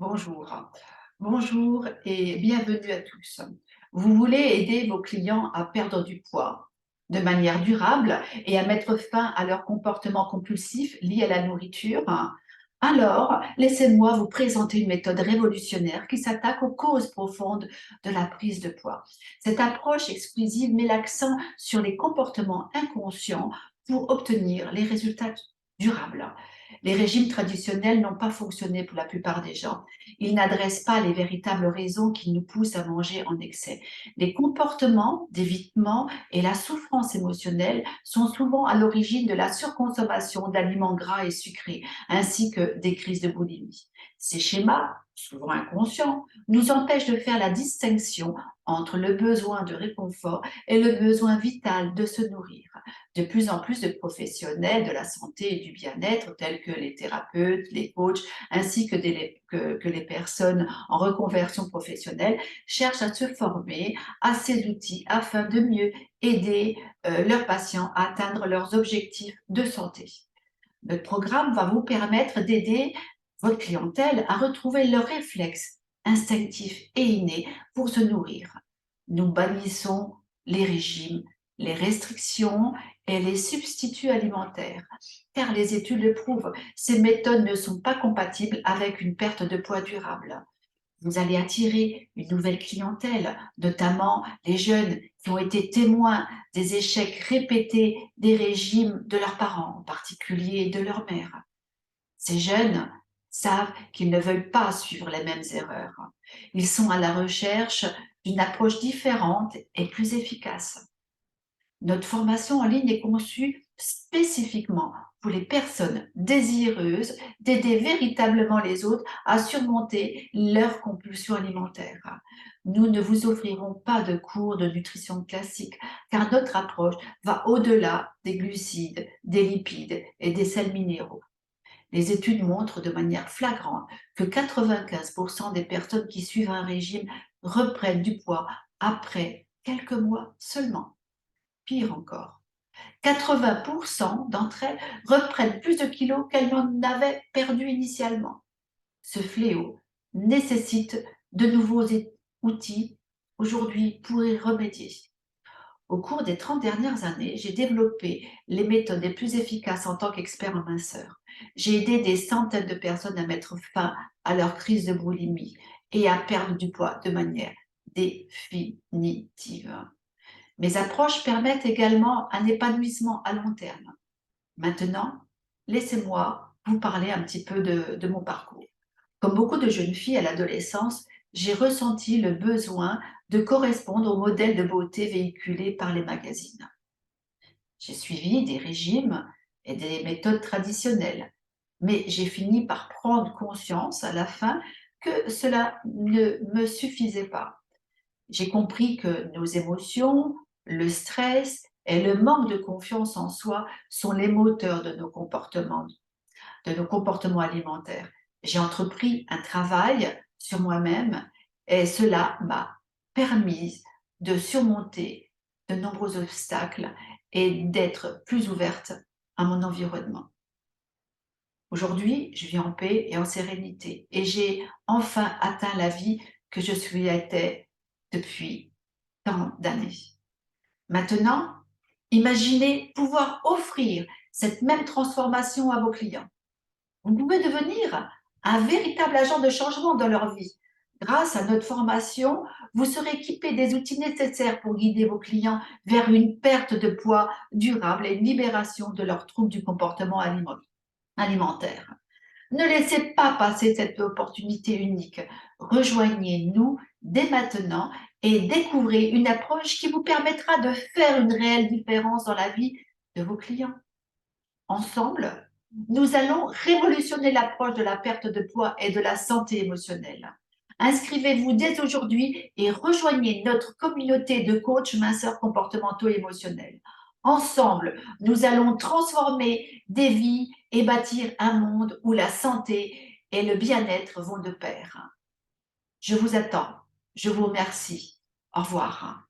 Bonjour. Bonjour et bienvenue à tous. Vous voulez aider vos clients à perdre du poids de manière durable et à mettre fin à leur comportement compulsif lié à la nourriture? Alors, laissez-moi vous présenter une méthode révolutionnaire qui s'attaque aux causes profondes de la prise de poids. Cette approche exclusive met l'accent sur les comportements inconscients pour obtenir les résultats durables. Les régimes traditionnels n'ont pas fonctionné pour la plupart des gens. Ils n'adressent pas les véritables raisons qui nous poussent à manger en excès. Les comportements d'évitement et la souffrance émotionnelle sont souvent à l'origine de la surconsommation d'aliments gras et sucrés, ainsi que des crises de boulimie. Ces schémas, souvent inconscients, nous empêchent de faire la distinction entre le besoin de réconfort et le besoin vital de se nourrir. De plus en plus de professionnels de la santé et du bien-être, tels que les thérapeutes, les coachs, ainsi que les personnes en reconversion professionnelle, cherchent à se former à ces outils afin de mieux aider leurs patients à atteindre leurs objectifs de santé. Notre programme va vous permettre d'aider votre clientèle à retrouver leurs réflexes instinctifs et innés pour se nourrir. Nous bannissons les régimes, les restrictions et les substituts alimentaires, car les études le prouvent, ces méthodes ne sont pas compatibles avec une perte de poids durable. Vous allez attirer une nouvelle clientèle, notamment les jeunes qui ont été témoins des échecs répétés des régimes de leurs parents, en particulier de leur mère. Ces jeunes savent qu'ils ne veulent pas suivre les mêmes erreurs. Ils sont à la recherche d'une approche différente et plus efficace. Notre formation en ligne est conçue spécifiquement pour les personnes désireuses d'aider véritablement les autres à surmonter leur compulsion alimentaire. Nous ne vous offrirons pas de cours de nutrition classique, car notre approche va au-delà des glucides, des lipides et des sels minéraux. Les études montrent de manière flagrante que 95% des personnes qui suivent un régime reprennent du poids après quelques mois seulement. Pire encore, 80% d'entre elles reprennent plus de kilos qu'elles n'en avaient perdu initialement. Ce fléau nécessite de nouveaux outils aujourd'hui pour y remédier. Au cours des 30 dernières années, j'ai développé les méthodes les plus efficaces en tant qu'expert en minceur. J'ai aidé des centaines de personnes à mettre fin à leur crise de boulimie et à perdre du poids de manière définitive. Mes approches permettent également un épanouissement à long terme. Maintenant, laissez-moi vous parler un petit peu de mon parcours. Comme beaucoup de jeunes filles à l'adolescence, j'ai ressenti le besoin de correspondre au modèle de beauté véhiculé par les magazines. J'ai suivi des régimes et des méthodes traditionnelles, mais j'ai fini par prendre conscience à la fin que cela ne me suffisait pas. J'ai compris que nos émotions, le stress et le manque de confiance en soi sont les moteurs de nos comportements alimentaires. J'ai entrepris un travail sur moi-même et cela m'a permis de surmonter de nombreux obstacles et d'être plus ouverte à mon environnement. Aujourd'hui, je vis en paix et en sérénité et j'ai enfin atteint la vie que je souhaitais depuis tant d'années. Maintenant, imaginez pouvoir offrir cette même transformation à vos clients. Vous pouvez devenir un véritable agent de changement dans leur vie. Grâce à notre formation, vous serez équipé des outils nécessaires pour guider vos clients vers une perte de poids durable et une libération de leurs troubles du comportement alimentaire. Ne laissez pas passer cette opportunité unique. Rejoignez-nous dès maintenant et découvrez une approche qui vous permettra de faire une réelle différence dans la vie de vos clients. Ensemble, nous allons révolutionner l'approche de la perte de poids et de la santé émotionnelle. Inscrivez-vous dès aujourd'hui et rejoignez notre communauté de coachs minceurs comportementaux et émotionnels. Ensemble, nous allons transformer des vies et bâtir un monde où la santé et le bien-être vont de pair. Je vous attends. Je vous remercie. Au revoir.